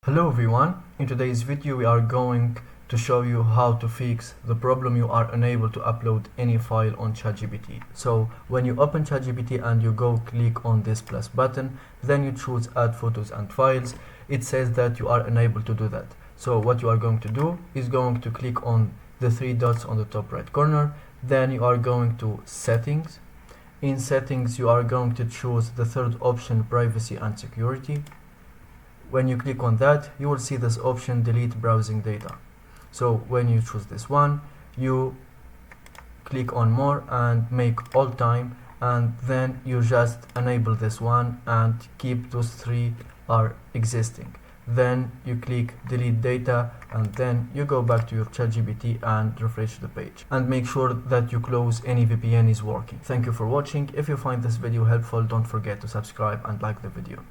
Hello everyone, in today's video we are going to show you how to fix the problem you are unable to upload any file on ChatGPT. So when you open ChatGPT and you go click on this plus button, then you choose add photos and files, it says that you are unable to do that. So what you are going to do is going to click on the three dots on the top right corner, then you are going to settings. In settings you are going to choose the third option, privacy and security. When you click on that, you will see this option, delete browsing data. So when you choose this one, you click on more and make all time, and then you just enable this one and keep those three are existing. Then you click delete data, and then you go back to your ChatGPT and refresh the page, and make sure that you close any VPN is working. Thank you for watching. If you find this video helpful, don't forget to subscribe and like the video.